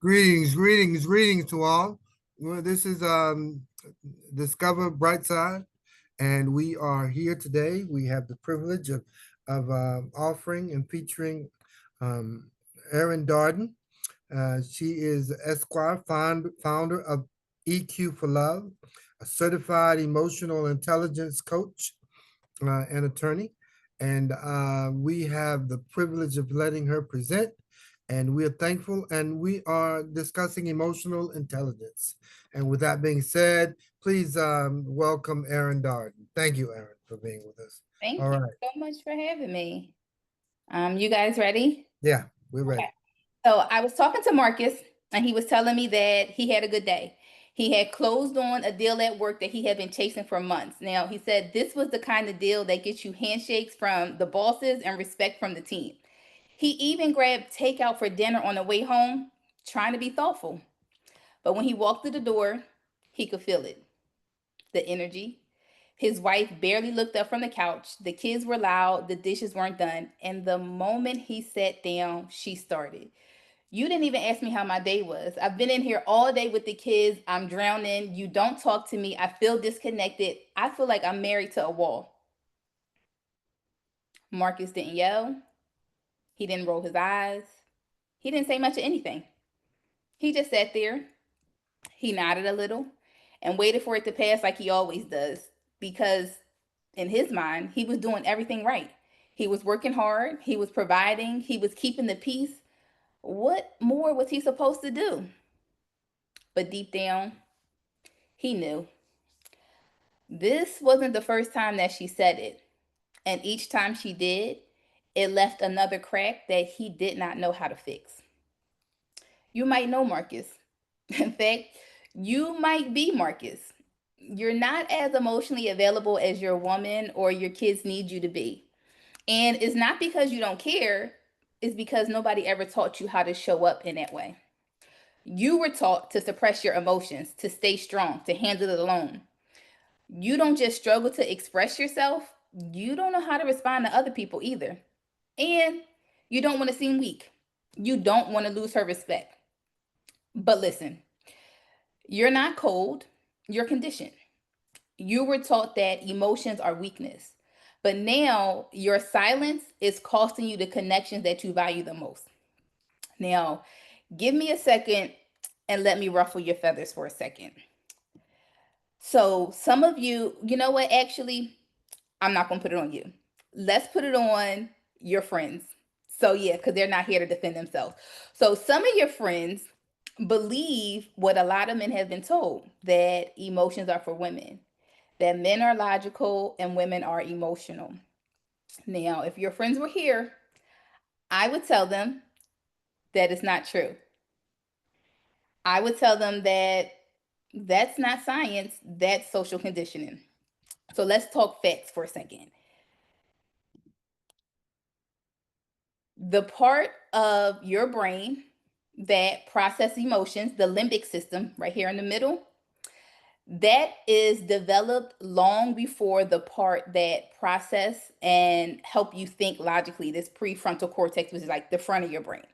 Greetings to all. Well, this is Discover Brightside, and we are here today. We have the privilege of offering and featuring um, Erin Darden. She is Esquire, founder of EQ for Love, a certified emotional intelligence coach and attorney. And we have the privilege of letting her present. And we are thankful, and we are discussing emotional intelligence. And with that being said, please welcome Erin Darden. Thank you, Erin, for being with us. Thank All you right. so much for having me. You guys ready? Yeah, we're Okay. ready. So I was talking to Marcus, and he was telling me that he had a good day. He had closed on a deal at work that he had been chasing for months. Now, he said this was the kind of deal that gets you handshakes from the bosses and respect from the team. He even grabbed takeout for dinner on the way home, trying to be thoughtful. But when he walked through the door, he could feel it, the energy. His wife barely looked up from the couch. The kids were loud, the dishes weren't done. And the moment he sat down, she started. You didn't even ask me how my day was. I've been in here all day with the kids. I'm drowning. You don't talk to me. I feel disconnected. I feel like I'm married to a wall. Marcus didn't yell. He didn't roll his eyes. He didn't say much of anything. He just sat there. He nodded a little and waited for it to pass like he always does because in his mind, he was doing everything right. He was working hard, he was providing, he was keeping the peace. What more was he supposed to do? But deep down, he knew. This wasn't the first time that she said it. And each time she did, it left another crack that he did not know how to fix. You might know Marcus. In fact, you might be Marcus. You're not as emotionally available as your woman or your kids need you to be. And it's not because you don't care, it's because nobody ever taught you how to show up in that way. You were taught to suppress your emotions, to stay strong, to handle it alone. You don't just struggle to express yourself, you don't know how to respond to other people either. And you don't want to seem weak. You don't want to lose her respect. But listen, you're not cold, you're conditioned. You were taught that emotions are weakness. But now your silence is costing you the connections that you value the most. Now, give me a second and let me ruffle your feathers for a second. So, some of you, you know what? Actually, I'm not going to put it on you. Let's put it on your friends. So, yeah, because they're not here to defend themselves. So, some of your friends believe what a lot of men have been told, that emotions are for women, that men are logical and women are emotional. Now, if your friends were here, I would tell them that it's not true. I would tell them that that's not science, that's social conditioning. So let's talk facts for a second. The part of your brain that process emotions, the limbic system right here in the middle, that is developed long before the part that process and help you think logically, this prefrontal cortex, which is like the front of your brain,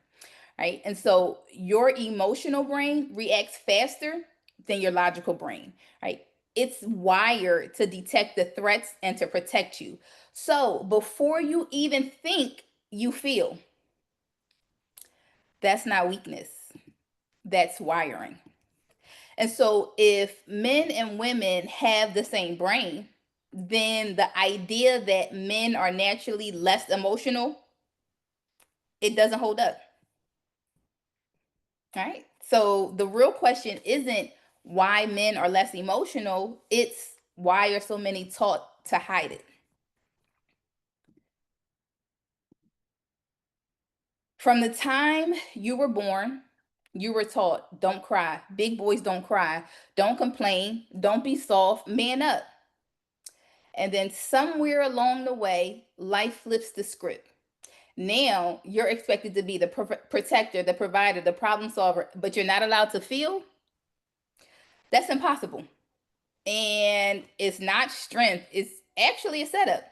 right? And so your emotional brain reacts faster than your logical brain, right? It's wired to detect the threats and to protect you. So before you even think, you feel. That's not weakness, that's wiring. And so if men and women have the same brain, then the idea that men are naturally less emotional, it doesn't hold up. Right? So the real question isn't why men are less emotional, it's why are so many taught to hide it. From the time you were born, you were taught don't cry, big boys don't cry, don't complain, don't be soft, man up. And then somewhere along the way, life flips the script. Now you're expected to be the protector, the provider, the problem solver, but you're not allowed to feel. That's impossible. And it's not strength, it's actually a setup.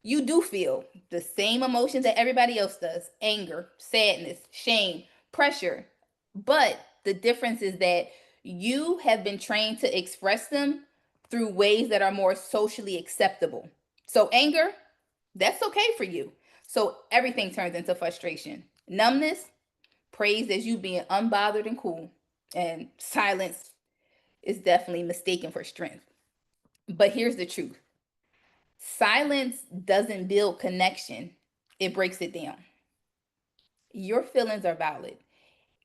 You do feel the same emotions that everybody else does: anger, sadness, shame, pressure. But the difference is that you have been trained to express them through ways that are more socially acceptable. So, anger, that's okay for you. So, everything turns into frustration. Numbness, praised as you being unbothered and cool. And silence is definitely mistaken for strength. But here's the truth: silence doesn't build connection, it breaks it down. Your feelings are valid,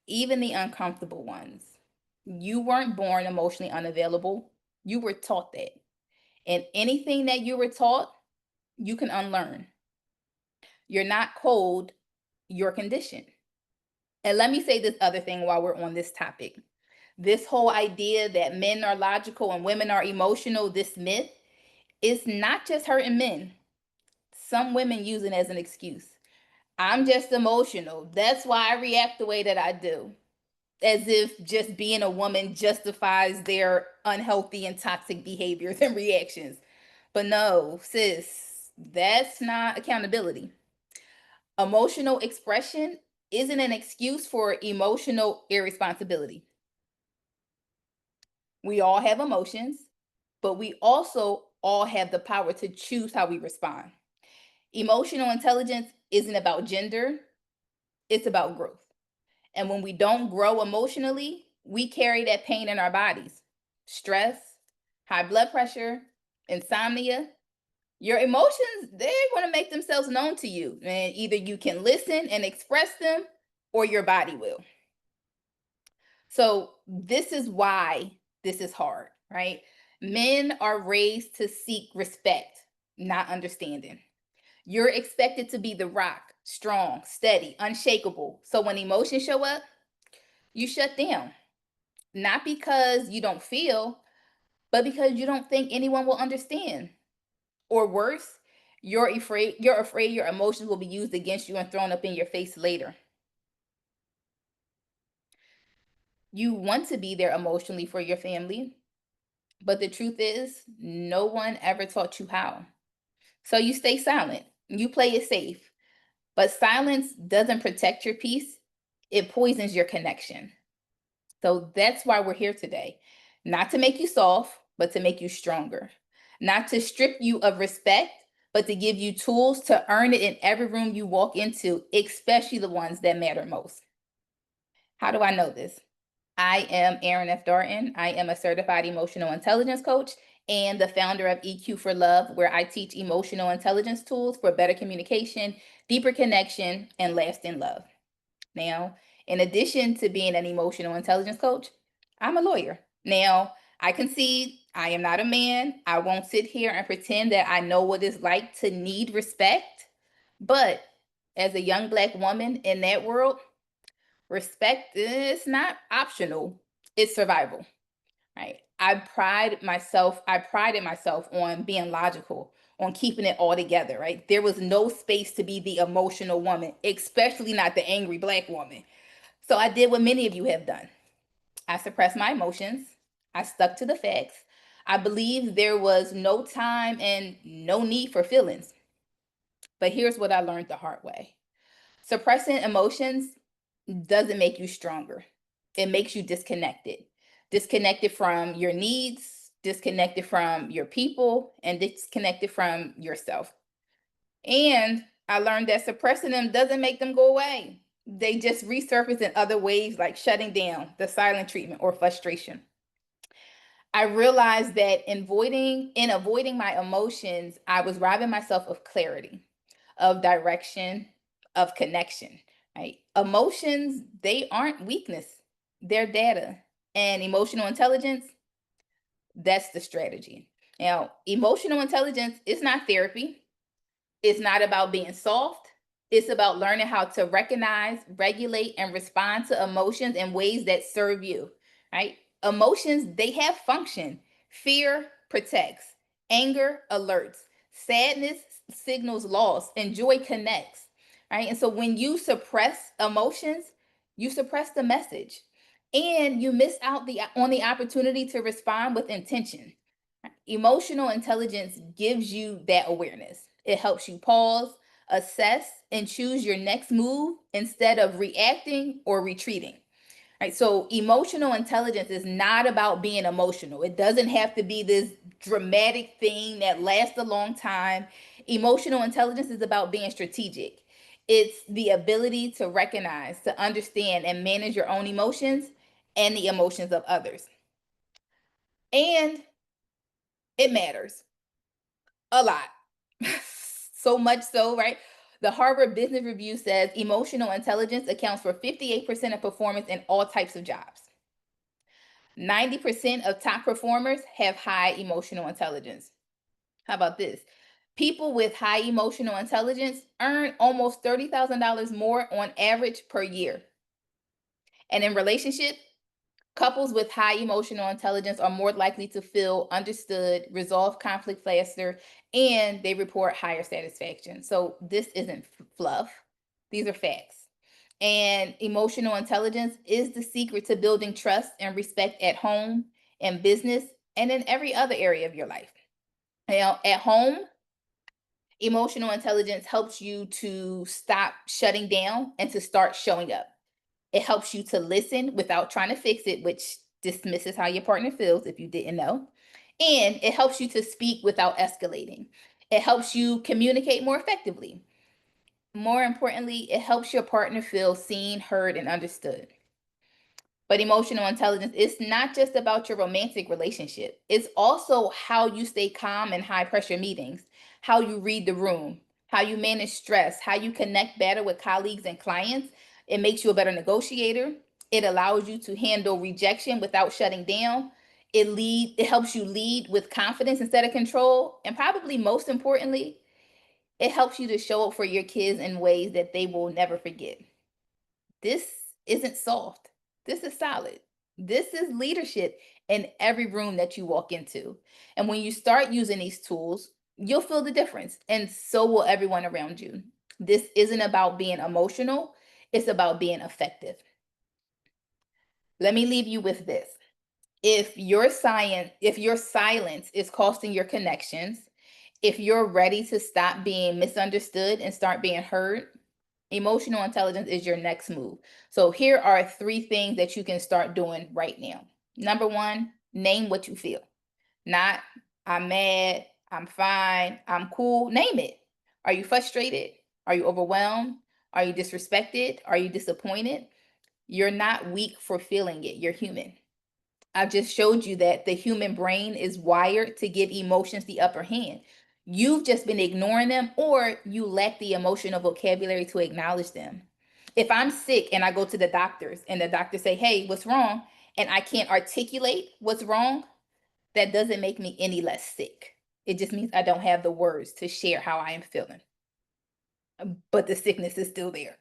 even the uncomfortable ones. You weren't born emotionally unavailable, you were taught that. And anything that you were taught, you can unlearn. You're not cold, you're conditioned. And let me say this other thing while we're on this topic. This whole idea that men are logical and women are emotional, this myth, is not just hurting men. Some women use it as an excuse. I'm just emotional. That's why I react the way that I do. As if just being a woman justifies their unhealthy and toxic behaviors and reactions. But no, sis, that's not accountability. Emotional expression isn't an excuse for emotional irresponsibility. We all have emotions, but we also all have the power to choose how we respond. Emotional intelligence isn't about gender, it's about growth. And when we don't grow emotionally, we carry that pain in our bodies. Stress, high blood pressure, insomnia. Your emotions, they're going to make themselves known to you. And either you can listen and express them or your body will. So, this is why this is hard, right? Men are raised to seek respect, not understanding. You're expected to be the rock, strong, steady, unshakable. So, when emotions show up, you shut down. Not because you don't feel, but because you don't think anyone will understand. Or worse, you're afraid your emotions will be used against you and thrown up in your face later. You want to be there emotionally for your family, but the truth is, no one ever taught you how. So you stay silent. You play it safe. But silence doesn't protect your peace, it poisons your connection. So that's why we're here today. Not to make you soft, but to make you stronger. Not to strip you of respect, but to give you tools to earn it in every room you walk into, especially the ones that matter most. How do I know this? I am Erin F. Darden. I am a certified emotional intelligence coach and the founder of EQ for Love, where I teach emotional intelligence tools for better communication, deeper connection, and lasting love. Now, in addition to being an emotional intelligence coach, I'm a lawyer. Now, I concede I am not a man. I won't sit here and pretend that I know what it's like to need respect. But as a young Black woman in that world, respect is not optional, it's survival, right? I prided myself on being logical, on keeping it all together, right? There was no space to be the emotional woman, especially not the angry Black woman. So I did what many of you have done. I suppressed my emotions. I stuck to the facts. I believed there was no time and no need for feelings. But here's what I learned the hard way: suppressing emotions doesn't make you stronger, it makes you disconnected. Disconnected from your needs, disconnected from your people, and disconnected from yourself. And I learned that suppressing them doesn't make them go away. They just resurface in other ways, like shutting down, the silent treatment, or frustration. I realized that in avoiding my emotions, I was robbing myself of clarity, of direction, of connection. Right? Emotions, they aren't weakness, they're data. And emotional intelligence, that's the strategy. Now, emotional intelligence is not therapy. It's not about being soft. It's about learning how to recognize, regulate, and respond to emotions in ways that serve you, right? Emotions, they have function. Fear protects, anger alerts, sadness signals loss, and joy connects, right? And so when you suppress emotions, you suppress the message and you miss out on the opportunity to respond with intention. Emotional intelligence gives you that awareness. It helps you pause, assess, and choose your next move instead of reacting or retreating. Right? So emotional intelligence is not about being emotional. It doesn't have to be this dramatic thing that lasts a long time. Emotional intelligence is about being strategic. It's the ability to recognize, to understand, and manage your own emotions and the emotions of others. And it matters a lot. So much so, right? The Harvard Business Review says emotional intelligence accounts for 58% of performance in all types of jobs. 90% of top performers have high emotional intelligence. How about this? People with high emotional intelligence earn almost $30,000 more on average per year. And in relationships, couples with high emotional intelligence are more likely to feel understood, resolve conflict faster, and they report higher satisfaction. So this isn't fluff. These are facts. And emotional intelligence is the secret to building trust and respect at home, in business, and in every other area of your life. Now, at home, emotional intelligence helps you to stop shutting down and to start showing up. It helps you to listen without trying to fix it, which dismisses how your partner feels if you didn't know. And it helps you to speak without escalating. It helps you communicate more effectively. More importantly, it helps your partner feel seen, heard, and understood. But emotional intelligence is not just about your romantic relationship. It's also how you stay calm in high pressure meetings, how you read the room, how you manage stress, how you connect better with colleagues and clients. It makes you a better negotiator. It allows you to handle rejection without shutting down. It helps you lead with confidence instead of control. And probably most importantly, it helps you to show up for your kids in ways that they will never forget. This isn't soft. This is solid. This is leadership in every room that you walk into. And when you start using these tools, you'll feel the difference, and so will everyone around you. This isn't about being emotional, it's about being effective. Let me leave you with this. If your silence is costing your connections, if you're ready to stop being misunderstood and start being heard, emotional intelligence is your next move. So here are 3 things that you can start doing right now. Number 1, name what you feel. Not I'm mad, I'm fine, I'm cool. Name it. Are you frustrated? Are you overwhelmed? Are you disrespected? Are you disappointed? You're not weak for feeling it. You're human. I just showed you that the human brain is wired to give emotions the upper hand. You've just been ignoring them, or you lack the emotional vocabulary to acknowledge them. If I'm sick and I go to the doctors and the doctor say, "Hey, what's wrong?" and I can't articulate what's wrong, that doesn't make me any less sick. It just means I don't have the words to share how I am feeling. But the sickness is still there.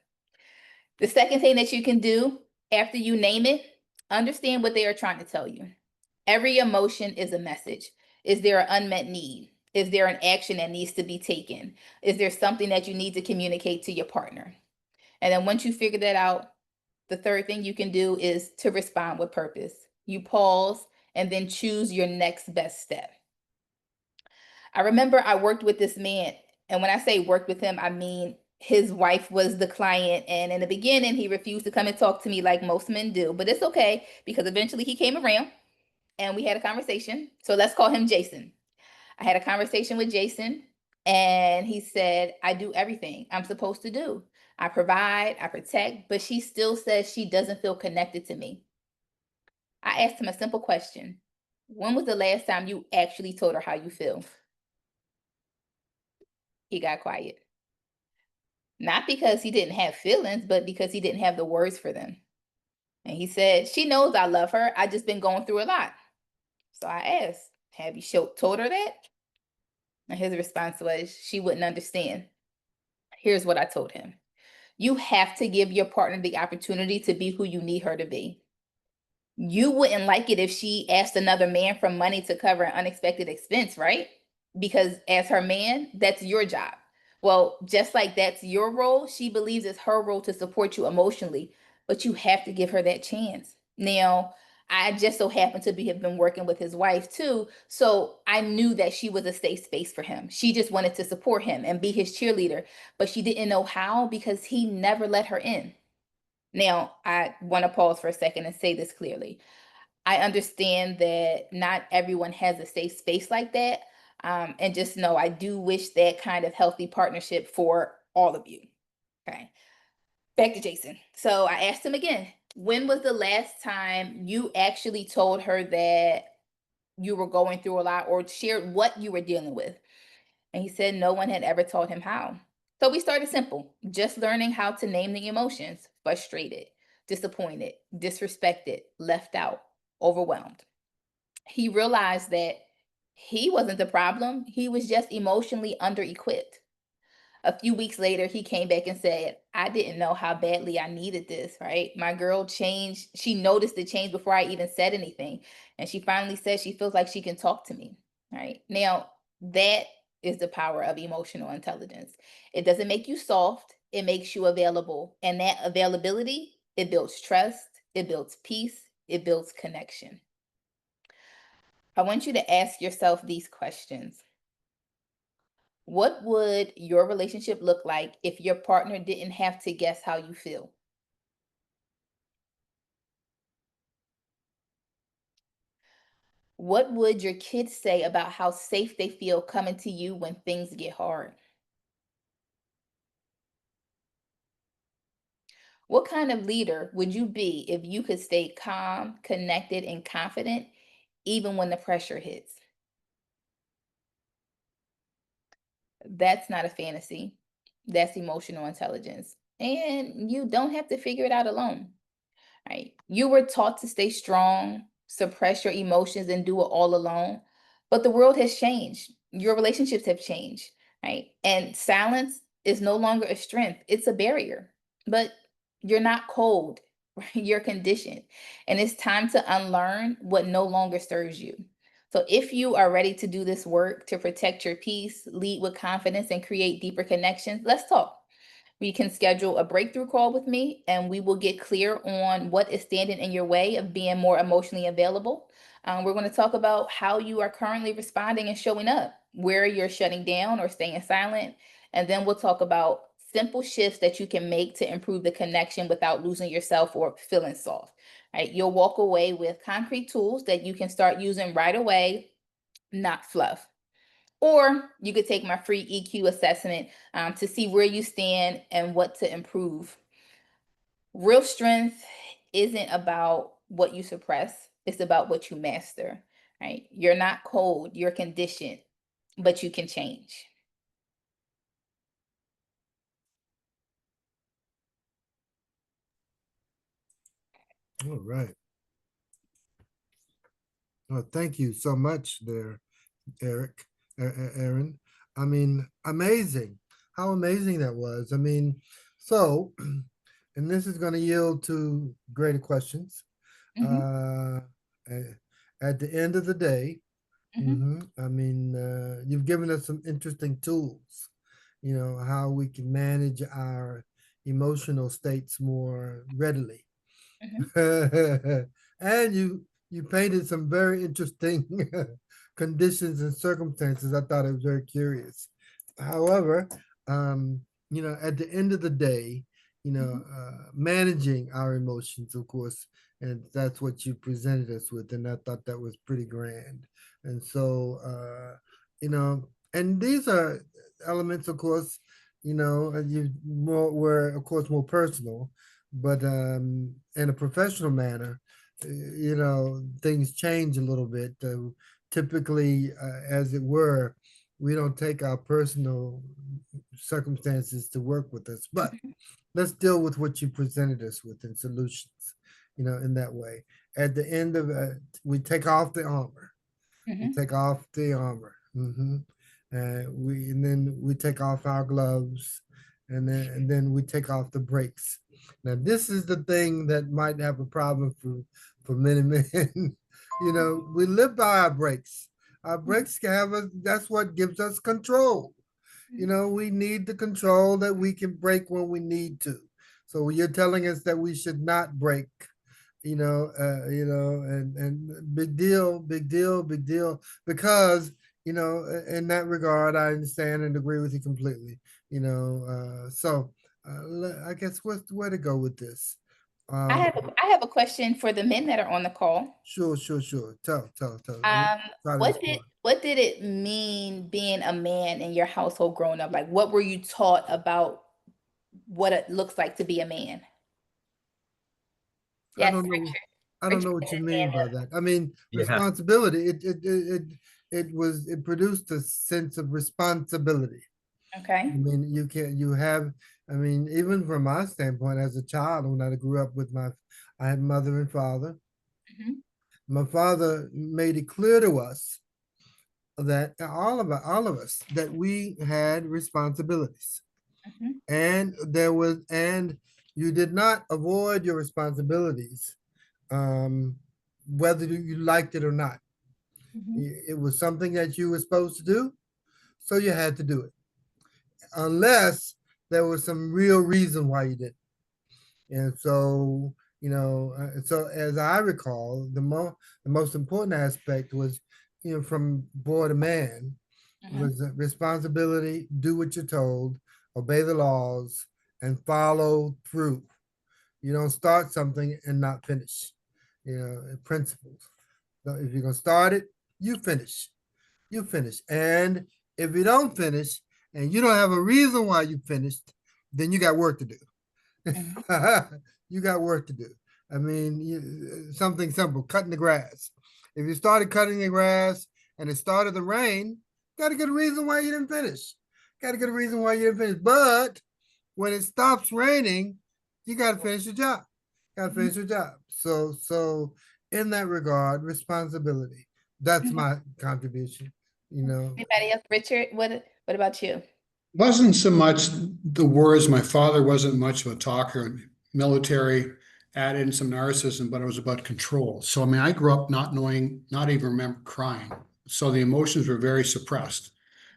The second thing that you can do after you name it, understand what they are trying to tell you. Every emotion is a message. Is there an unmet need? Is there an action that needs to be taken? Is there something that you need to communicate to your partner? And then once you figure that out, the third thing you can do is to respond with purpose. You pause and then choose your next best step. I remember I worked with this man, and when I say worked with him, I mean his wife was the client, and in the beginning, he refused to come and talk to me like most men do, but it's okay because eventually he came around and we had a conversation. So let's call him Jason. I had a conversation with Jason, and he said, I do everything I'm supposed to do. I provide, I protect, but she still says she doesn't feel connected to me. I asked him a simple question. When was the last time you actually told her how you feel? He got quiet. Not because he didn't have feelings, but because he didn't have the words for them. And he said, she knows I love her. I just been going through a lot. So I asked, have you told her that? And his response was, she wouldn't understand. Here's what I told him. You have to give your partner the opportunity to be who you need her to be. You wouldn't like it if she asked another man for money to cover an unexpected expense, right? Because as her man, that's your job. Well, just like that's your role, she believes it's her role to support you emotionally, but you have to give her that chance. Now, I just so happen to have been working with his wife too, so I knew that she was a safe space for him. She just wanted to support him and be his cheerleader, but she didn't know how because he never let her in. Now, I want to pause for a second and say this clearly. I understand that not everyone has a safe space like that. And just know I do wish that kind of healthy partnership for all of you. Okay. Back to Jason. So I asked him again, when was the last time you actually told her that you were going through a lot or shared what you were dealing with? And he said no one had ever told him how. So we started simple, just learning how to name the emotions: frustrated, disappointed, disrespected, left out, overwhelmed. He realized that he wasn't the problem, he was just emotionally under equipped. A few weeks later, he came back and said, I didn't know how badly I needed this, right? My girl changed. She noticed the change before I even said anything. And she finally said she feels like she can talk to me, right? Now, that is the power of emotional intelligence. It doesn't make you soft, it makes you available. And that availability, it builds trust, it builds peace, it builds connection. I want you to ask yourself these questions. What would your relationship look like if your partner didn't have to guess how you feel? What would your kids say about how safe they feel coming to you when things get hard? What kind of leader would you be if you could stay calm, connected, and confident even when the pressure hits? That's not a fantasy. That's emotional intelligence. And you don't have to figure it out alone. Right? You were taught to stay strong, suppress your emotions, and do it all alone. But the world has changed. Your relationships have changed, right? And silence is no longer a strength, it's a barrier. But you're not cold, right? You're conditioned. And it's time to unlearn what no longer serves you. So if you are ready to do this work to protect your peace, lead with confidence, and create deeper connections, let's talk. We can schedule a breakthrough call with me and we will get clear on what is standing in your way of being more emotionally available. We're going to talk about how you are currently responding and showing up, where you're shutting down or staying silent. And then we'll talk about simple shifts that you can make to improve the connection without losing yourself or feeling soft. Right? You'll walk away with concrete tools that you can start using right away, not fluff. Or you could take my free EQ assessment to see where you stand and what to improve. Real strength isn't about what you suppress, it's about what you master, right? You're not cold, you're conditioned, but you can change. All right. Well, thank you so much there, Eric, Erin. I mean, amazing. How amazing that was. I mean, so, and this is going to yield to greater questions. Hmm. Uh, at the end of the day, Hmm. I mean, you've given us some interesting tools, how we can manage our emotional states more readily. Hmm. And you painted some very interesting conditions and circumstances. I thought it was very curious. However, um, at the end of the day, Hmm. managing our emotions, of course, and that's what you presented us with, and I thought that was pretty grand. And so, and these are elements, of course, you more were, of course, more personal, but in a professional manner, things change a little bit. Typically, as it were, we don't take our personal circumstances to work with us, but let's deal with what you presented us with in solutions, in that way. At the end of it, we take off the armor. We Hmm. take off the armor. And then we take off our gloves, and then we take off the brakes. Now this is the thing that might have a problem for many men. We live by our brakes. Our brakes can have us. That's what gives us control. We need the control that we can break when we need to. So you're telling us that we should not break, and big deal, big deal, big deal, because in that regard, I understand and agree with you completely. So I guess what's the way to go with this? I Um, have I have a question for the men that are on the call. sure. Tell. I'm gonna try to respond. What did it mean being a man in your household growing up? Like, what were you taught about what it looks like to be a man? I Yes, don't know. I don't Richard know put what you his mean hand by up. that. I mean, Yeah. responsibility. It produced a sense of responsibility. Okay. I mean, you have. I mean, even from my standpoint as a child, when I grew up with I had mother and father. Hmm. My father made it clear to us that all of us, that we had responsibilities, Hmm. and you did not avoid your responsibilities, um, whether you liked it or not. Hmm. It was something that you were supposed to do, so you had to do it, unless there was some real reason why you did it. And so, so as I recall, the most important aspect was, from boy to man, Hmm. was the responsibility, do what you're told, obey the laws, and follow through. You don't start something and not finish. Principles. So if you're gonna start it, you finish. You finish. And if you don't finish and you don't have a reason why you finished, then you got work to do. Hmm. You got work to do. I mean, something simple, cutting the grass. If you started cutting the grass and it started to rain, got a good reason why you didn't finish. Got a good reason why you didn't finish. But when it stops raining, you got to finish your job. Got to Hmm. finish your job. So in that regard, responsibility. That's Hmm. my contribution. You know. Anybody else? Richard, what about you? Wasn't so much the words. My father wasn't much of a talker. Military added in some narcissism, but it was about control. So I mean, I grew up not knowing, not even remember crying. So the emotions were very suppressed.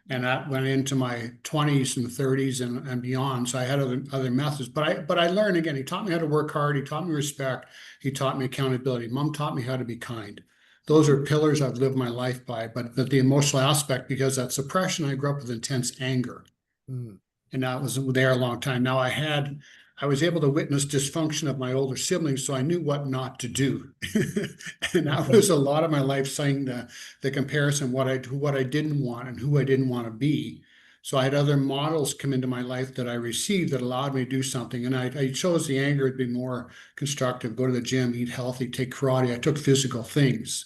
And that went into my 20s and 30s and beyond. So I had other methods. But I learned again, he taught me how to work hard, he taught me respect, he taught me accountability. Mom taught me how to be kind. Those are pillars I've lived my life by, but the emotional aspect, because that suppression, I grew up with intense anger. Mm. And I was there a long time. Now I was able to witness dysfunction of my older siblings, so I knew what not to do. And that Okay. was a lot of my life, saying the comparison, what I didn't want and who I didn't want to be. So I had other models come into my life that I received that allowed me to do something. And I chose the anger to be more constructive, go to the gym, eat healthy, take karate. I took physical things.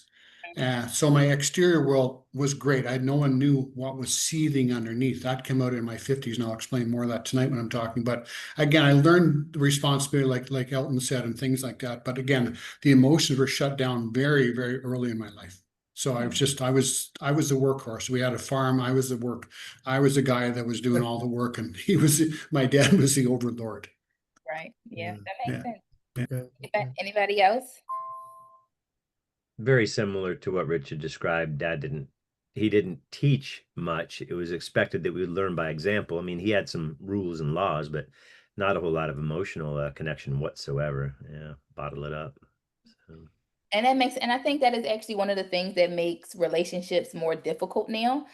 So my exterior world was great. No one knew what was seething underneath. That came out in my 50s, and I'll explain more of that tonight when I'm talking. But again, I learned the responsibility, like Elton said, and things like that. But again, the emotions were shut down very, very early in my life. So I was the workhorse. We had a farm. I was the guy that was doing all the work, and my dad was the overlord. Right. Yeah, Yeah. that makes Yeah. sense. Okay. Anybody else? Very similar to what Richard described. He didn't teach much. It was expected that we would learn by example. I mean, he had some rules and laws, but not a whole lot of emotional connection whatsoever. Yeah, bottle it up. So. And I think that is actually one of the things that makes relationships more difficult now.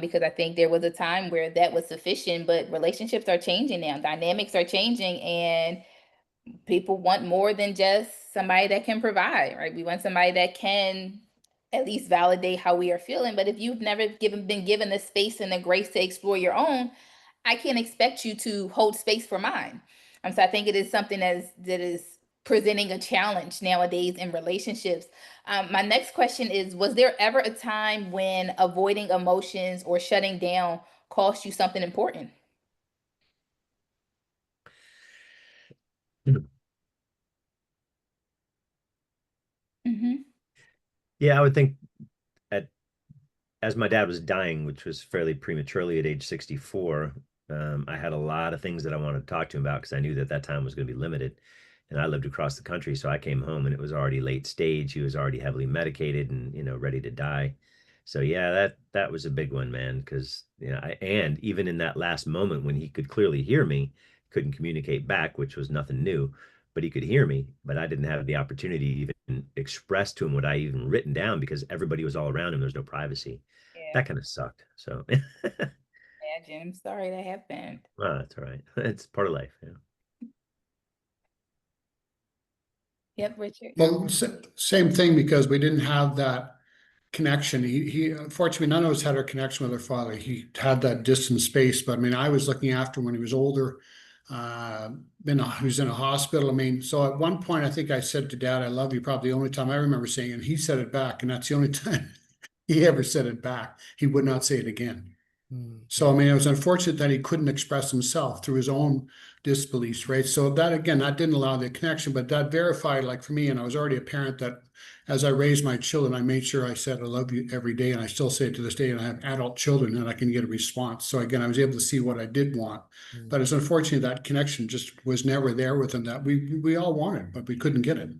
Because I think there was a time where that was sufficient, but relationships are changing now. Dynamics are changing, and people want more than just somebody that can provide, right? We want somebody that can at least validate how we are feeling. But if you've never been given the space and the grace to explore your own, I can't expect you to hold space for mine. So I think it is something that is presenting a challenge nowadays in relationships. My next question is: was there ever a time when avoiding emotions or shutting down cost you something important? Mm-hmm. Yeah, I would think at as my dad was dying, which was fairly prematurely at age 64, I had a lot of things that I wanted to talk to him about because I knew that time was going to be limited. And I lived across the country, so I came home and it was already late stage. He was already heavily medicated and ready to die. So yeah, that was a big one, man. Because and even in that last moment when he could clearly hear me, couldn't communicate back, which was nothing new, but he could hear me. But I didn't have the opportunity to even express to him what I even written down because everybody was all around him. There's no privacy. Yeah, That kind of sucked. So, yeah, Jim. Sorry that happened. well, that's all right. It's part of life. Yeah. Yep, Richard. Well, same thing, because we didn't have that connection. He unfortunately, none of us had our connection with our father. He had that distant space, but I mean, I was looking after him when he was older. He was in a hospital. I mean, so at one point, I think I said to Dad, "I love you," probably the only time I remember saying it, and he said it back, and that's the only time he ever said it back. He would not say it again. So, I mean, it was unfortunate that he couldn't express himself through his own disbeliefs, right? So that, again, that didn't allow the connection, but that verified, like for me, and I was already a parent, that as I raised my children, I made sure I said, "I love you" every day. And I still say it to this day, and I have adult children, and I can get a response. So again, I was able to see what I did want, but it's unfortunate that connection just was never there with him, that we all wanted, but we couldn't get it.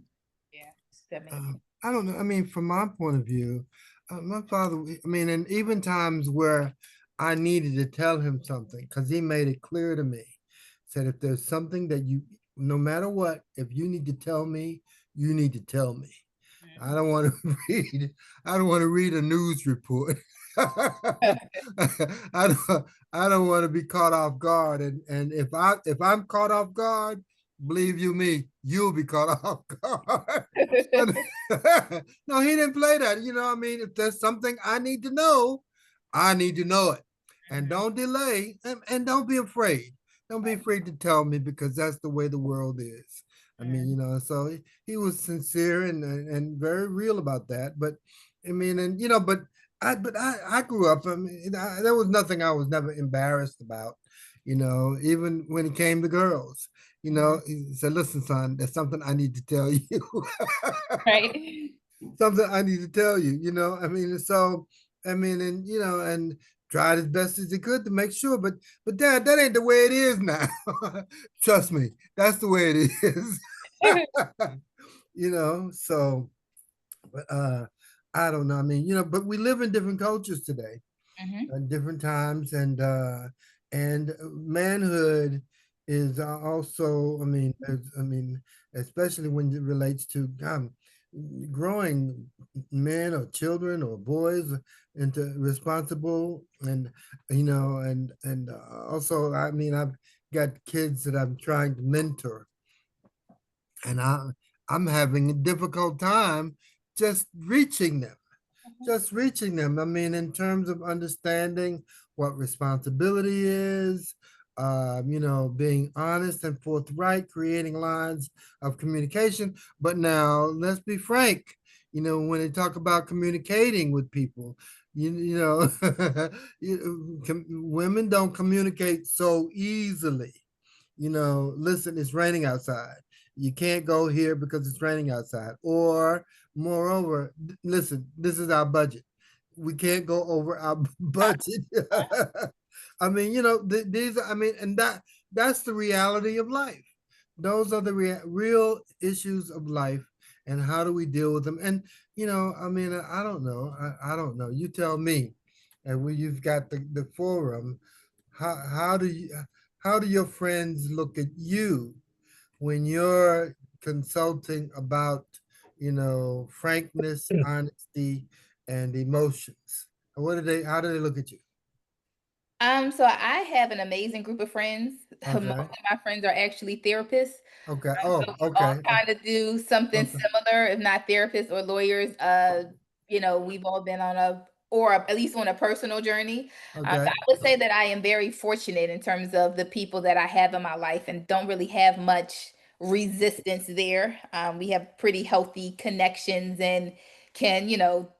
Yeah, that makes sense. I don't know. I mean, from my point of view, my father, I mean, and even times where I needed to tell him something, because he made it clear to me, said, if there's something that you, no matter what, if you need to tell me, you need to tell me. I don't want to I don't want to read a news report. I don't want to be caught off guard. And if I'm caught off guard, believe you me, you'll be caught off guard. No, he didn't play that. You know, I mean, if there's something I need to know, I need to know it. And don't delay, and don't be afraid. Don't be afraid to tell me, because that's the way the world is. I mean, you know, so he was sincere and very real about that. But I mean, and you know, but I grew up. I mean, there was nothing I was never embarrassed about. You know, even when it came to girls. You know, he said, "Listen, son, there's something I need to tell you." Right. Something I need to tell you. You know, I mean, so I mean, and you know, and tried as best as he could to make sure. But Dad, that ain't the way it is now. Trust me, that's the way it is. You know, so but I don't know. I mean, you know, but we live in different cultures today, different times, and manhood is also, I mean, especially when it relates to growing men or children or boys into responsible, and you know, and also, I mean, I've got kids that I'm trying to mentor, and I'm having a difficult time just reaching them. Just reaching them. I mean, in terms of understanding what responsibility is, you know, being honest and forthright, creating lines of communication. But now, let's be frank. You know, when they talk about communicating with people, you know, women don't communicate so easily. You know, listen, it's raining outside. You can't go here because it's raining outside. Or moreover, listen, this is our budget. We can't go over our budget. I mean, you know, these, I mean, and that's the reality of life. Those are the real issues of life, and how do we deal with them? And, you know, I mean, I don't know. I don't know. You tell me. And when you've got the forum, how do you, how do your friends look at you when you're consulting about, you know, frankness, honesty, and emotions? What do they? How do they look at you? So I have an amazing group of friends. Most Okay. of my friends are actually therapists. Okay. So Oh, we all okay. kind of do something Okay. similar, if not therapists or lawyers. You know, we've all been on at least on a personal journey. So Okay. I would say that I am very fortunate in terms of the people that I have in my life, and don't really have much resistance there. We have pretty healthy connections, and can, you know,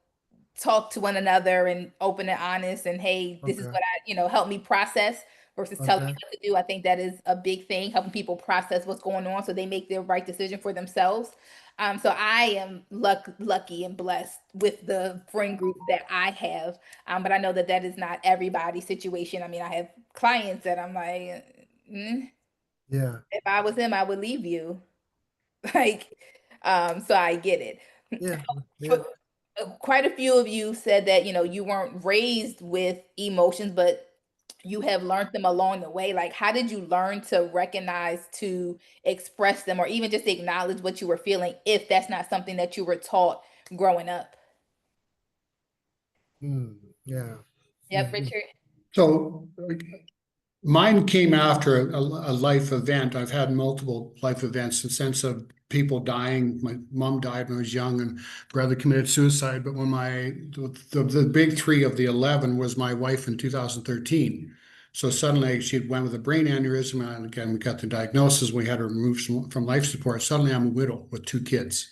talk to one another and open and honest, and hey, this is Okay. what help me process versus telling me Okay. what to do. I think that is a big thing, helping people process what's going on so they make their right decision for themselves. So I am lucky and blessed with the friend group that I have. But I know that that is not everybody's situation. I mean, I have clients that I'm like, Yeah. if I was him, I would leave you. Like, so I get it. Yeah. Yeah. For, quite a few of you said that, you know, you weren't raised with emotions, but you have learned them along the way. Like, how did you learn to recognize, to express them, or even just acknowledge what you were feeling, if that's not something that you were taught growing up? Mm, yeah. Yep, Mhm. Richard. So Mine came after a life event. I've had multiple life events in the sense of people dying. My mom died when I was young, and brother committed suicide. But when the big three of the 11 was my wife in 2013. So suddenly she went with a brain aneurysm, and again we got the diagnosis. We had her removed from life support. Suddenly I'm a widow with 2 kids.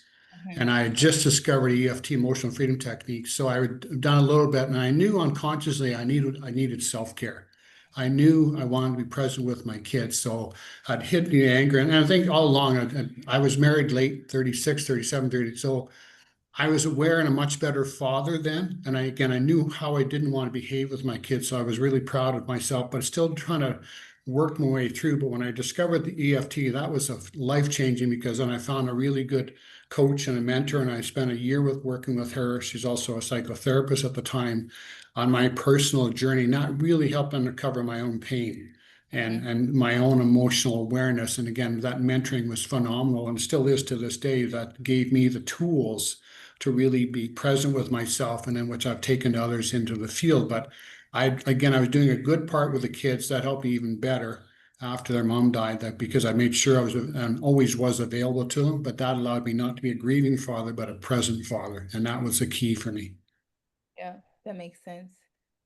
And I had just discovered EFT, emotional freedom techniques. So I had done a little bit, and I knew unconsciously I needed self-care. I knew I wanted to be present with my kids. So I'd hit the anger. And I think all along, I was married late 36, 37, 30. So I was aware and a much better father then. And I knew how I didn't want to behave with my kids. So I was really proud of myself, but still trying to work my way through. But when I discovered the EFT, that was a life-changing, because then I found a really good coach and a mentor. And I spent a year working with her. She's also a psychotherapist at the time, on my personal journey, not really helping uncover my own pain and my own emotional awareness. And again, that mentoring was phenomenal and still is to this day. That gave me the tools to really be present with myself, and then which I've taken to others into the field. But I was doing a good part with the kids that helped me even better after their mom died, that because I made sure I was and always was available to them. But that allowed me not to be a grieving father, but a present father. And that was the key for me. Yeah, that makes sense.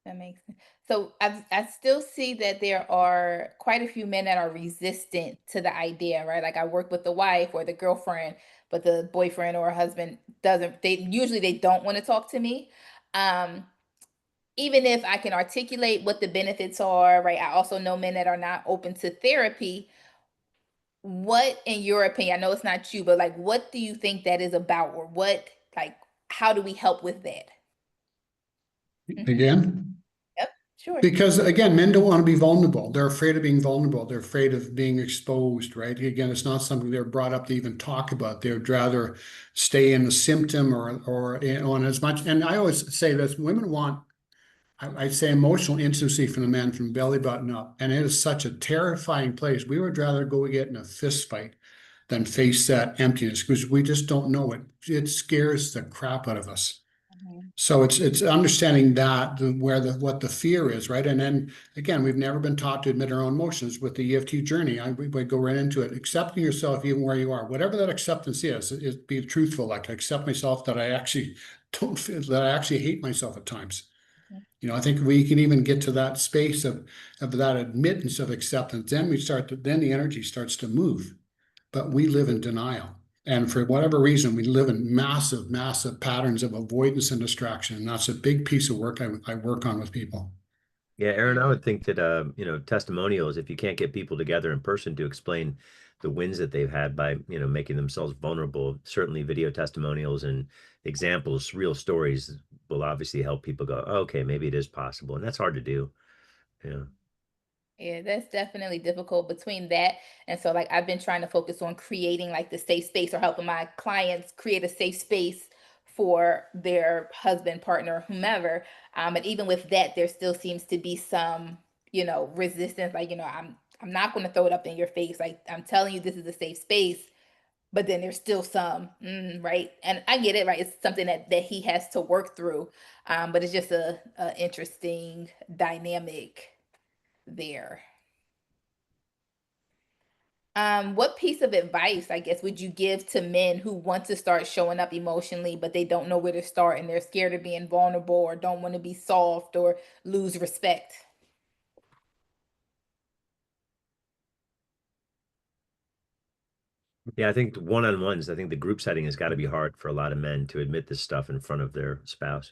That makes sense. So I still see that there are quite a few men that are resistant to the idea, right? Like I work with the wife or the girlfriend, but the boyfriend or husband doesn't, they don't want to talk to me. Um, Even if I can articulate what the benefits are, right? I also know men that are not open to therapy. What, in your opinion, I know it's not you, but like, what do you think that is about, or what, like, how do we help with that? Mhm. Again, Yep, sure. because again, men don't want to be vulnerable. They're afraid of being vulnerable. They're afraid of being exposed, right? Again, it's not something they're brought up to even talk about. They would rather stay in the symptom or on as much. And I always say this: women want, I say, emotional intimacy from the man from belly button up. And it is such a terrifying place. We would rather go get in a fist fight than face that emptiness, because we just don't know it. It scares the crap out of us. Mhm. So it's understanding that where what the fear is, right? And then again, we've never been taught to admit our own emotions. With the EFT journey, we go right into it, accepting yourself even where you are, whatever that acceptance is be truthful. Like, I accept myself that I actually don't feel, that I actually hate myself at times. I think we can even get to that space of that admittance of acceptance. Then then the energy starts to move, but we live in denial. And for whatever reason, we live in massive, massive patterns of avoidance and distraction. And that's a big piece of work I work on with people. Yeah, Aaron, Mm. I would think that testimonials, if you can't get people together in person to explain the wins that they've had by, making themselves vulnerable, certainly video testimonials and examples, real stories will obviously help people go, "Oh, okay, maybe it is possible." And that's hard to do. Yeah. Yeah, that's definitely difficult between that. And so, like, I've been trying to focus on creating like the safe space, or helping my clients create a safe space for their husband, partner, whomever. But even with that, there still seems to be some, resistance. Like, I'm not going to throw it up in your face. Like, I'm telling you, this is a safe space. But then there's still some, right? And I get it, right? It's something that he has to work through. But it's just a interesting dynamic there. What piece of advice, I guess, would you give to men who want to start showing up emotionally, but they don't know where to start, and they're scared of being vulnerable, or don't want to be soft, or lose respect? Yeah, I think one-on-ones, I think the group setting has got to be hard for a lot of men to admit this stuff in front of their spouse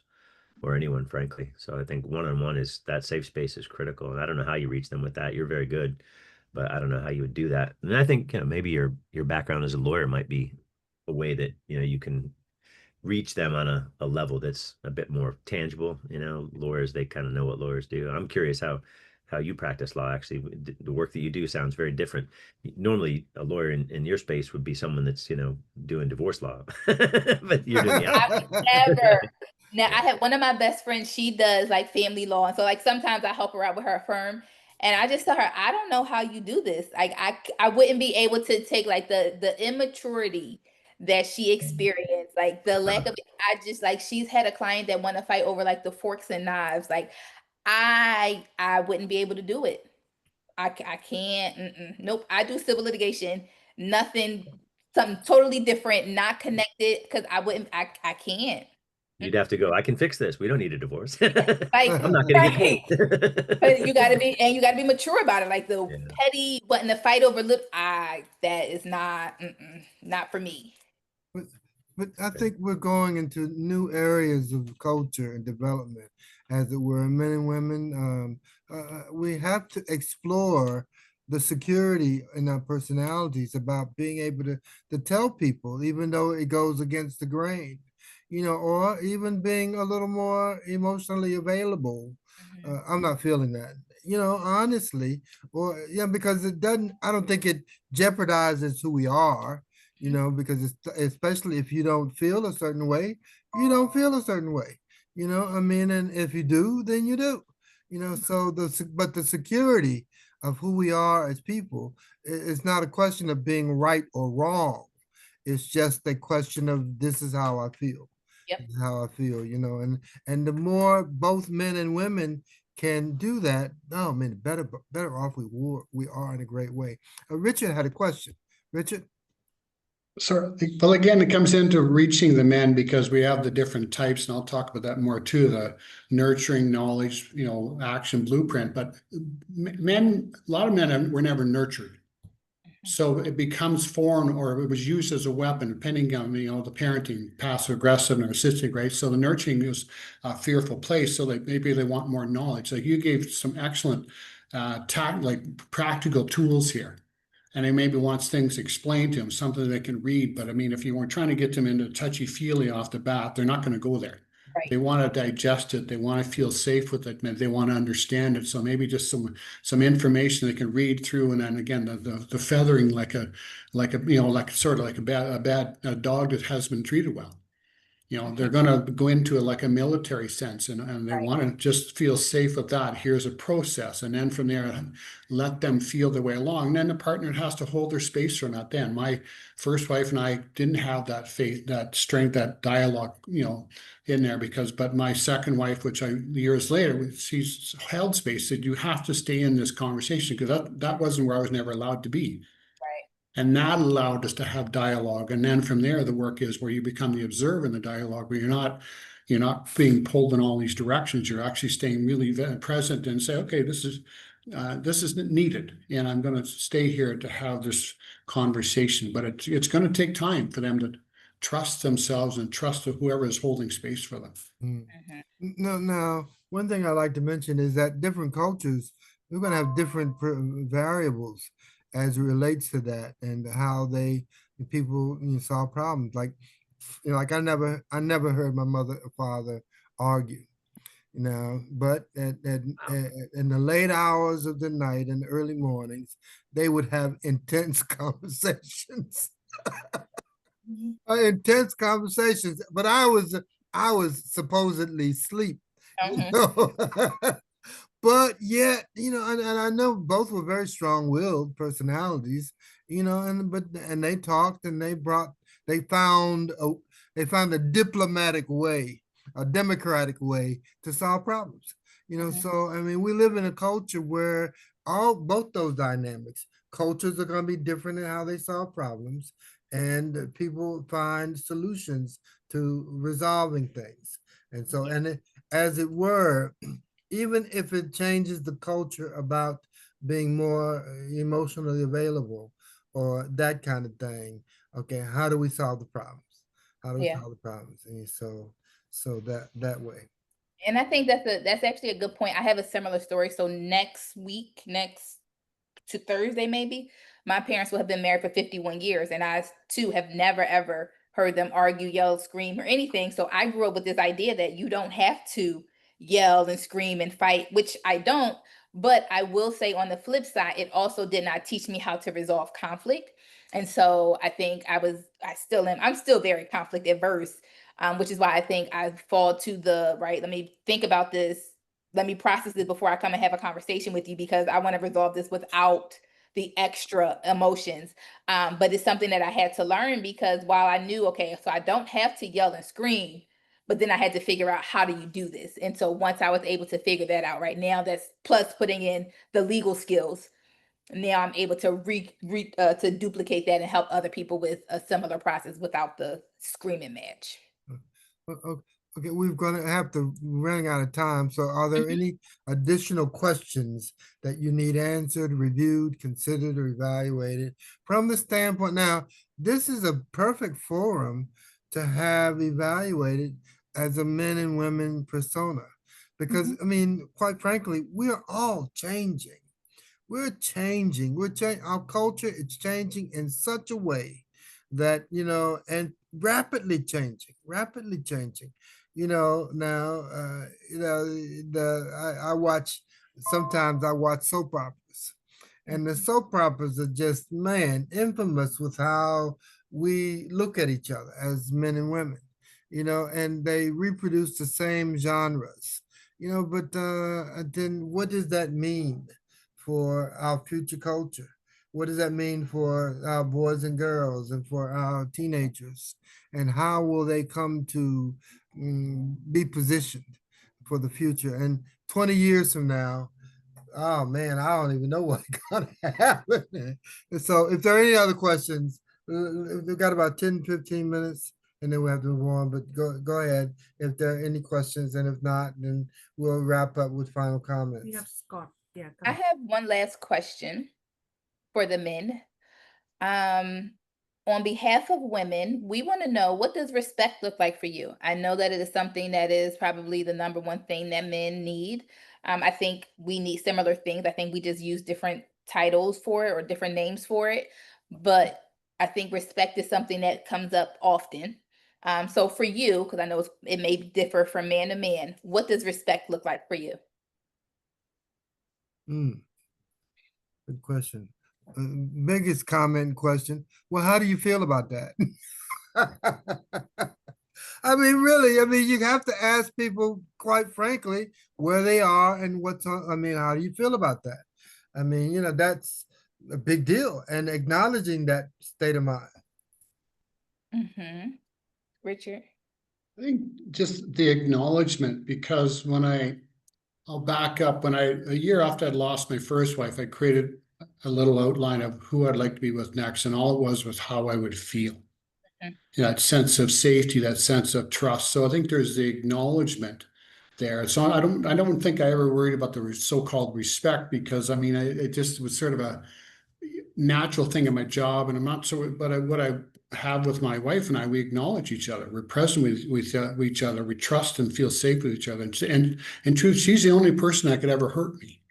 or anyone, frankly. So I think one-on-one is that safe space is critical. And I don't know how you reach them with that. You're very good, but I don't know how you would do that. And I think, maybe your background as a lawyer might be a way that, you can reach them on a level that's a bit more tangible. Lawyers, they kind of know what lawyers do. I'm curious how you practice law. Actually, the work that you do sounds very different. Normally, a lawyer in your space would be someone that's doing divorce law, but you're doing the I opposite. would never. Now, Yeah. I have one of my best friends, she does like family law. And so, like, sometimes I help her out with her firm. And I just tell her, I don't know how you do this. Like, I wouldn't be able to take like the immaturity that she experienced, like the lack of, I just, like, she's had a client that want to fight over like the forks and knives. Like, I wouldn't be able to do it. I can't. Nope. I do civil litigation. Nothing. Something totally different, not connected. Because I wouldn't. I can't. You'd have to go, I can fix this. We don't need a divorce. Like, I'm not gonna get right. paid. But you gotta be mature about it. Like the Yeah. petty wanting to fight over lip, that is not, not for me. But, but I think we're going into new areas of culture and development, as it were, men and women. We have to explore the security in our personalities about being able to tell people, even though it goes against the grain, or even being a little more emotionally available. I'm not feeling that, honestly, or yeah, because it doesn't, I don't think it jeopardizes who we are, because especially if you don't feel a certain way, you don't feel a certain way, I mean, and if you do, then you do, so but the security of who we are as people is not a question of being right or wrong. It's just a question of this is how I feel. Yep. This is how I feel, and the more both men and women can do that, oh man, better off we are in a great way. Richard had a question. Richard? So, well, again, it comes into reaching the men because we have the different types, and I'll talk about that more too, the nurturing, knowledge, action blueprint. But men, a lot of men were never nurtured. So it becomes foreign, or it was used as a weapon, depending on, the parenting, passive aggressive and narcissistic, right? So the nurturing is a fearful place. So maybe they want more knowledge. Like you gave some excellent practical tools here. And he maybe wants things explained to him, something they can read. But I mean, if you were trying to get them into touchy-feely off the bat, they're not going to go there. Right. They want to digest it. They want to feel safe with it. They want to understand it. So maybe just some information they can read through. And then again, the feathering like sort of like a dog that has been treated well. They're going to go into it like a military sense, and they want to just feel safe with that. Here's a process. And then from there, let them feel their way along. And then the partner has to hold their space from that. Then my first wife and I didn't have that faith, that strength, that dialogue, in there but my second wife, which years later, she's held space, said, you have to stay in this conversation, because that wasn't where I was never allowed to be. And that allowed us to have dialogue. And then from there, the work is where you become the observer in the dialogue, where you're not being pulled in all these directions. You're actually staying really present and say, okay, this is needed, and I'm going to stay here to have this conversation. But it's going to take time for them to trust themselves and trust whoever is holding space for them. Now, one thing I like to mention is that different cultures, we're going to have different variables as it relates to that, and how people solve problems. Like, like I never heard my mother or father argue, but in the late hours of the night and the early mornings, they would have intense conversations. Intense conversations, but I was supposedly asleep. But yet, and I know both were very strong-willed personalities, and they talked, and they found a diplomatic way, a democratic way to solve problems. So I mean, we live in a culture where both those dynamics, cultures are going to be different in how they solve problems, and people find solutions to resolving things. And so, as it were, even if it changes the culture about being more emotionally available or that kind of thing, okay, how do we solve the problems? How do we solve the problems? And so that way. And I think that's actually a good point. I have a similar story. So next to Thursday, maybe, my parents will have been married for 51 years. And I too have never, ever heard them argue, yell, scream, or anything. So I grew up with this idea that you don't have to yell and scream and fight, which I don't. But I will say, on the flip side, it also did not teach me how to resolve conflict. And so I think I'm still very conflict averse, which is why I think I fall to let me think about this. Let me process this before I come and have a conversation with you, because I want to resolve this without the extra emotions. But it's something that I had to learn, because while I knew, okay, so I don't have to yell and scream, but then I had to figure out, how do you do this? And so once I was able to figure that out, right now, that's plus putting in the legal skills, now I'm able to to duplicate that and help other people with a similar process without the screaming match. Okay, we're gonna have to running out of time. So are there any additional questions that you need answered, reviewed, considered, or evaluated from the standpoint? Now, this is a perfect forum to have evaluated as a men and women persona. Because I mean, quite frankly, we're all changing. We're changing. Our culture is changing in such a way that, and rapidly changing. Now, sometimes I watch soap operas, and the soap operas are just, man, infamous with how we look at each other as men and women, and they reproduce the same genres, but then what does that mean for our future culture? What does that mean for our boys and girls and for our teenagers? And how will they come to be positioned for the future? And 20 years from now, oh man, I don't even know what's going to happen. And so, if there are any other questions, we've got about 10, 15 minutes and then we have to move on. But go ahead if there are any questions. And if not, then we'll wrap up with final comments. We have Scott. Yeah. I have one last question for the men. On behalf of women, we want to know, what does respect look like for you? I know that it is something that is probably the number one thing that men need. I think we need similar things. I think we just use different titles for it or different names for it. But I think respect is something that comes up often. So for you, because I know it may differ from man to man, what does respect look like for you? Good question. Biggest comment question. Well, how do you feel about that? I mean, really, you have to ask people, quite frankly, where they are and what's on. I mean, how do you feel about that? I mean, that's a big deal, and acknowledging that state of mind. Richard? I think just the acknowledgement, because I'll back up, a year after I'd lost my first wife, I created a little outline of who I'd like to be with next, and all it was how I would feel. That sense of safety, that sense of trust. So I think there's the acknowledgement there. So I don't think I ever worried about the so-called respect, because it just was sort of a natural thing in my job, and I'm not so. But what I have with my wife and I, we acknowledge each other. We're present with each other. We trust and feel safe with each other. And in truth, she's the only person that could ever hurt me.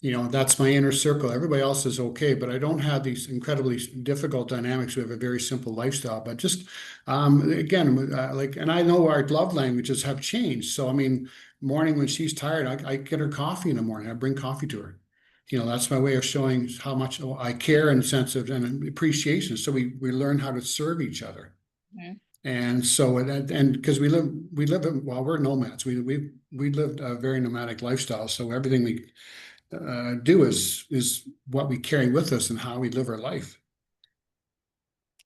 That's my inner circle. Everybody else is okay, but I don't have these incredibly difficult dynamics. We have a very simple lifestyle, but just again, and I know our love languages have changed. So morning when she's tired, I get her coffee in the morning. I bring coffee to her. That's my way of showing how much I care and sense of and appreciation. So we learn how to serve each other. And so, and because we live, we're nomads. We lived a very nomadic lifestyle. So everything we do is what we carry with us and how we live our life.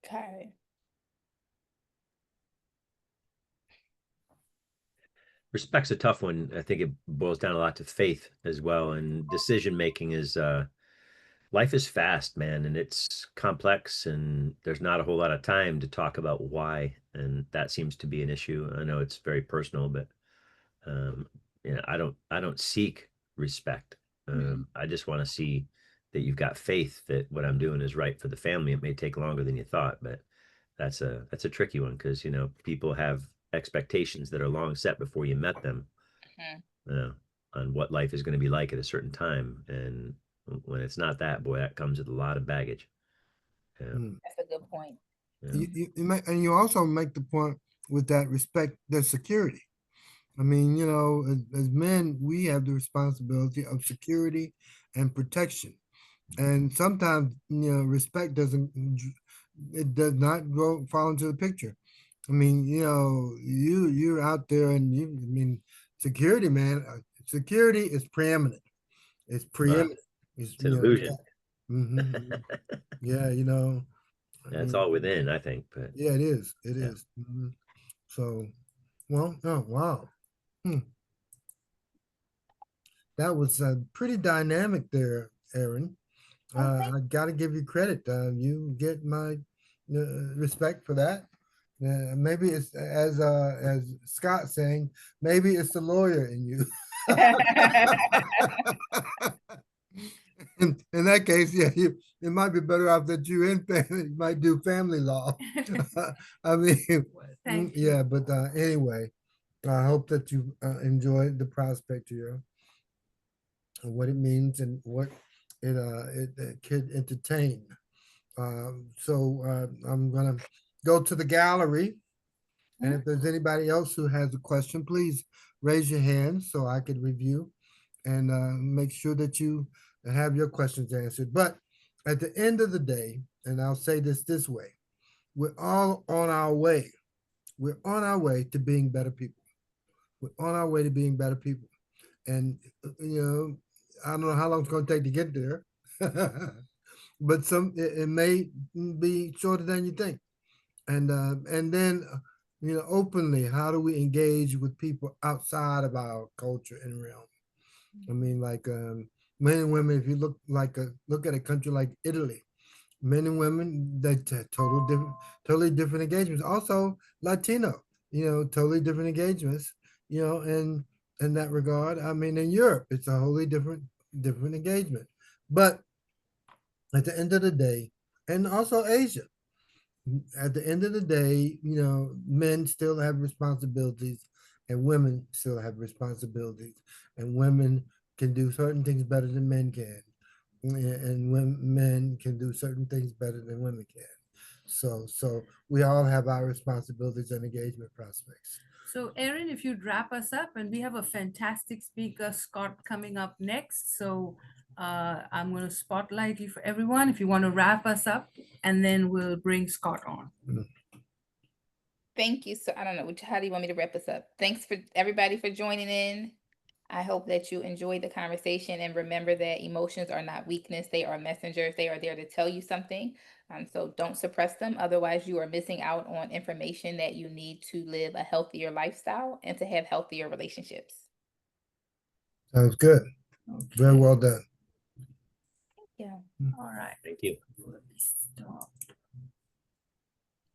Okay. Respect's a tough one. I think it boils down a lot to faith as well. And decision making is life is fast, man, and it's complex, and there's not a whole lot of time to talk about why. And that seems to be an issue. I know it's very personal, but I don't seek respect. I just want to see that you've got faith that what I'm doing is right for the family. It may take longer than you thought, but that's a tricky one, because people have expectations that are long set before you met them on what life is going to be like at a certain time. And when it's not that, boy, that comes with a lot of baggage. That's a good point. And you also make the point with that respect, there's security. As men, we have the responsibility of security and protection. And sometimes, respect does not fall into the picture. You're out there and security, man, security is preeminent. It's preeminent. It's an illusion. Yeah, That's all within, I think. But yeah, it is. It is. So, well, oh, wow. That was pretty dynamic there, Erin. I got to give you credit. You get my respect for that. Maybe it's as Scott saying, maybe it's the lawyer in you. In that case, yeah, it might be better off that you in family might do family law. I mean, Thank you. yeah, but anyway, I hope that you enjoyed the prospect here, and what it means and what it could entertain. So I'm gonna go to the gallery, and if there's anybody else who has a question, please raise your hand so I could review and make sure that you have your questions answered. But at the end of the day, and I'll say this way, we're all on our way. We're on our way to being better people. We're on our way to being better people. And, I don't know how long it's going to take to get there, but it may be shorter than you think. And then, openly, how do we engage with people outside of our culture and realm? I mean, like men and women. If you look at a country like Italy, men and women, they totally different engagements. Also, Latino, totally different engagements. In that regard, I mean, in Europe, it's a wholly different engagement. But at the end of the day, and also Asia, at the end of the day, men still have responsibilities and women still have responsibilities, and women can do certain things better than men can, and men can do certain things better than women can. So we all have our responsibilities and engagement prospects. So Erin, if you'd wrap us up, and we have a fantastic speaker, Scott, coming up next. So I'm going to spotlight you for everyone if you want to wrap us up, and then we'll bring Scott on. Thank you. So I don't know, how do you want me to wrap us up? Thanks for everybody for joining in. I hope that you enjoyed the conversation, and remember that emotions are not weakness. They are messengers. They are there to tell you something. So don't suppress them. Otherwise, you are missing out on information that you need to live a healthier lifestyle and to have healthier relationships. Sounds good. Very Okay. well done. Yeah. All right. Thank you. Stop.